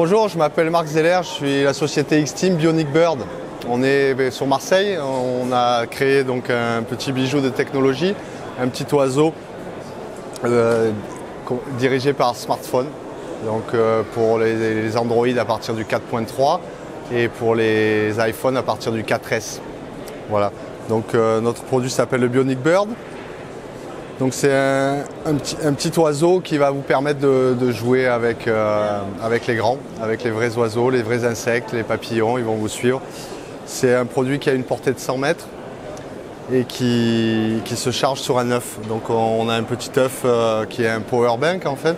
Bonjour, je m'appelle Marc Zeller, je suis la société X-Team Bionic Bird. On est sur Marseille, on a créé donc un petit bijou de technologie, un petit oiseau dirigé par smartphone. Donc pour les Android à partir du 4.3 et pour les iPhones à partir du 4S. Voilà. Donc notre produit s'appelle le Bionic Bird. Donc c'est un petit oiseau qui va vous permettre de jouer avec les grands, avec les vrais oiseaux, les vrais insectes, les papillons, ils vont vous suivre. C'est un produit qui a une portée de 100 mètres et qui se charge sur un œuf. Donc on a un petit œuf qui est un power bank en fait,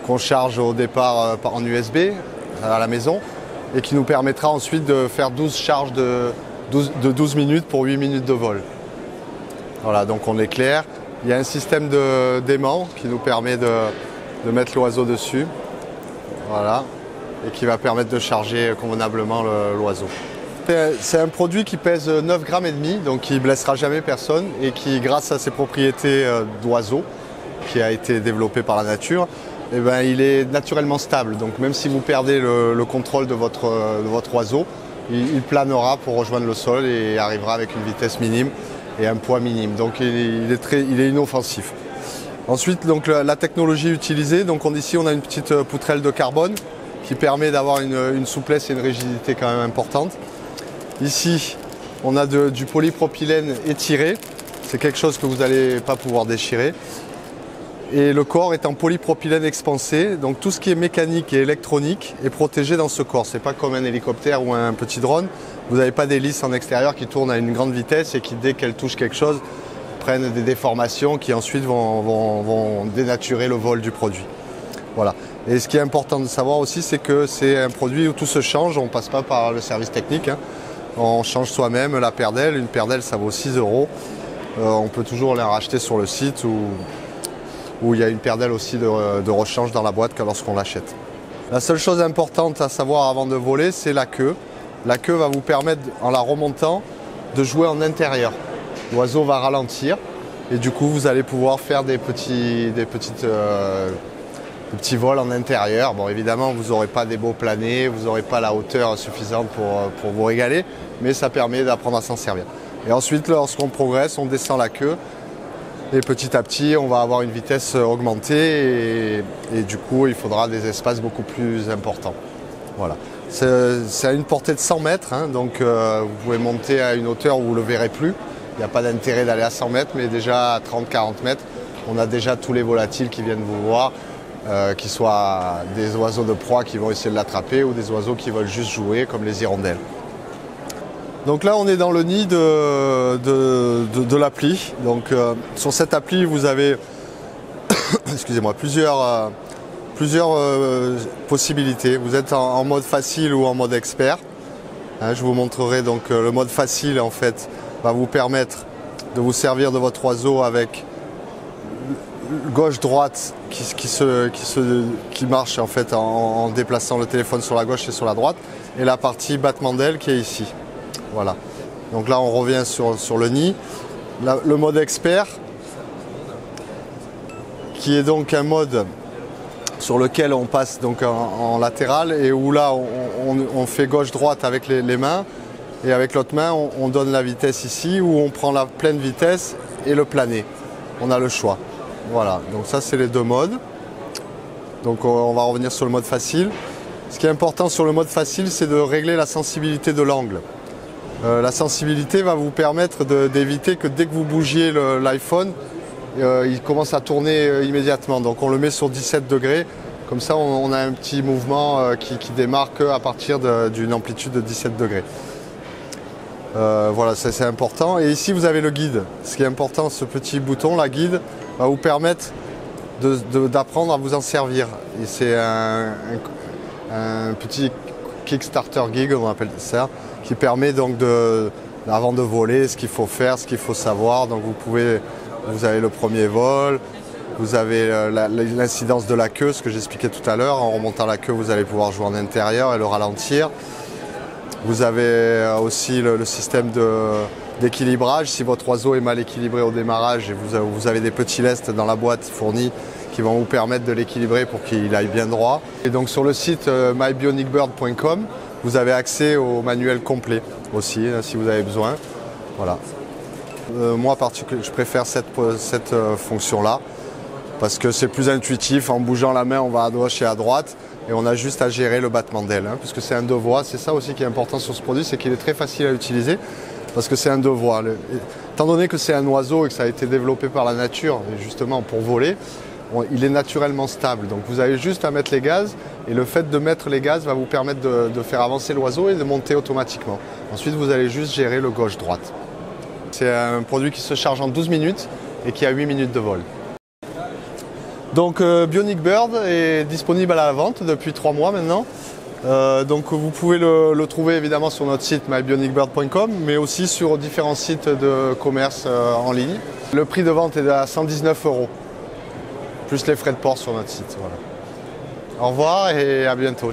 qu'on charge au départ en USB à la maison et qui nous permettra ensuite de faire 12 charges de 12 minutes pour 8 minutes de vol. Voilà, donc on éclaire. Il y a un système d'aimant qui nous permet de mettre l'oiseau dessus, voilà, et qui va permettre de charger convenablement l'oiseau. C'est un produit qui pèse 9,5 grammes, donc qui ne blessera jamais personne et qui, grâce à ses propriétés d'oiseau, qui a été développé par la nature, eh ben, il est naturellement stable. Donc même si vous perdez le contrôle de votre oiseau, il planera pour rejoindre le sol et arrivera avec une vitesse minime et un poids minime, donc il est inoffensif. Ensuite, donc, la technologie utilisée, donc ici on a une petite poutrelle de carbone qui permet d'avoir une souplesse et une rigidité quand même importante. Ici, on a du polypropylène étiré, c'est quelque chose que vous n'allez pas pouvoir déchirer. Et le corps est en polypropylène expansé, donc tout ce qui est mécanique et électronique est protégé dans ce corps. Ce n'est pas comme un hélicoptère ou un petit drone. Vous n'avez pas d'hélice en extérieur qui tournent à une grande vitesse et qui, dès qu'elles touchent quelque chose, prennent des déformations qui ensuite vont dénaturer le vol du produit. Voilà. Et ce qui est important de savoir aussi, c'est que c'est un produit où tout se change, on ne passe pas par le service technique. On change soi-même la paire d'ailes. Une paire d'ailes, ça vaut 6 €. On peut toujours la racheter sur le site où il y a une paire d'ailes aussi de rechange dans la boîte lorsqu'on l'achète. La seule chose importante à savoir avant de voler, c'est la queue. La queue va vous permettre, en la remontant, de jouer en intérieur. L'oiseau va ralentir et du coup vous allez pouvoir faire des petits vols en intérieur. Bon, évidemment, vous n'aurez pas des beaux planés, vous n'aurez pas la hauteur suffisante pour vous régaler, mais ça permet d'apprendre à s'en servir. Et ensuite, lorsqu'on progresse, on descend la queue. Et petit à petit, on va avoir une vitesse augmentée et du coup, il faudra des espaces beaucoup plus importants. Voilà. C'est à une portée de 100 mètres, donc vous pouvez monter à une hauteur où vous ne le verrez plus. Il n'y a pas d'intérêt d'aller à 100 mètres, mais déjà à 30-40 mètres, on a déjà tous les volatiles qui viennent vous voir, qu'ils soient des oiseaux de proie qui vont essayer de l'attraper ou des oiseaux qui veulent juste jouer, comme les hirondelles. Donc là, on est dans le nid de l'appli. Donc sur cette appli, vous avez excusez-moi, plusieurs possibilités. Vous êtes en mode facile ou en mode expert. Je vous montrerai donc le mode facile en fait va vous permettre de vous servir de votre oiseau avec gauche-droite qui marche en fait en déplaçant le téléphone sur la gauche et sur la droite, et la partie battement d'aile qui est ici. Voilà. Donc là on revient sur le nid. Le mode expert qui est donc un mode sur lequel on passe donc en latéral et où là on fait gauche-droite avec les mains et avec l'autre main on donne la vitesse ici où on prend la pleine vitesse et le plané. On a le choix. Voilà, donc ça c'est les deux modes. Donc on va revenir sur le mode facile. Ce qui est important sur le mode facile, c'est de régler la sensibilité de l'angle. La sensibilité va vous permettre d'éviter que dès que vous bougiez l'iPhone, il commence à tourner immédiatement. Donc on le met sur 17 degrés. Comme ça, on a un petit mouvement qui démarre à partir d'une amplitude de 17 degrés. Voilà, c'est important. Et ici, vous avez le guide. Ce qui est important, ce petit bouton, la guide, va vous permettre d'apprendre à vous en servir. Et c'est un petit Kickstarter gig, on appelle ça, qui permet donc avant de voler, ce qu'il faut faire, ce qu'il faut savoir. Donc vous avez le premier vol, vous avez l'incidence de la queue, ce que j'expliquais tout à l'heure. En remontant la queue, vous allez pouvoir jouer en intérieur et le ralentir. Vous avez aussi le système d'équilibrage. Si votre oiseau est mal équilibré au démarrage, et vous avez des petits lestes dans la boîte fournis qui vont vous permettre de l'équilibrer pour qu'il aille bien droit. Et donc sur le site mybionicbird.com, vous avez accès au manuel complet aussi, si vous avez besoin. Voilà. Moi, je préfère cette fonction-là parce que c'est plus intuitif. En bougeant la main, on va à gauche et à droite et on a juste à gérer le battement d'aile, puisque c'est un deux voies. C'est ça aussi qui est important sur ce produit, c'est qu'il est très facile à utiliser parce que c'est un deux voies. Étant donné que c'est un oiseau et que ça a été développé par la nature, justement pour voler, il est naturellement stable. Donc vous avez juste à mettre les gaz et le fait de mettre les gaz va vous permettre de faire avancer l'oiseau et de monter automatiquement. Ensuite, vous allez juste gérer le gauche-droite. C'est un produit qui se charge en 12 minutes et qui a 8 minutes de vol. Donc Bionic Bird est disponible à la vente depuis 3 mois maintenant. Donc vous pouvez le trouver évidemment sur notre site mybionicbird.com, mais aussi sur différents sites de commerce en ligne. Le prix de vente est à 119 €, plus les frais de port sur notre site. Voilà. Au revoir et à bientôt.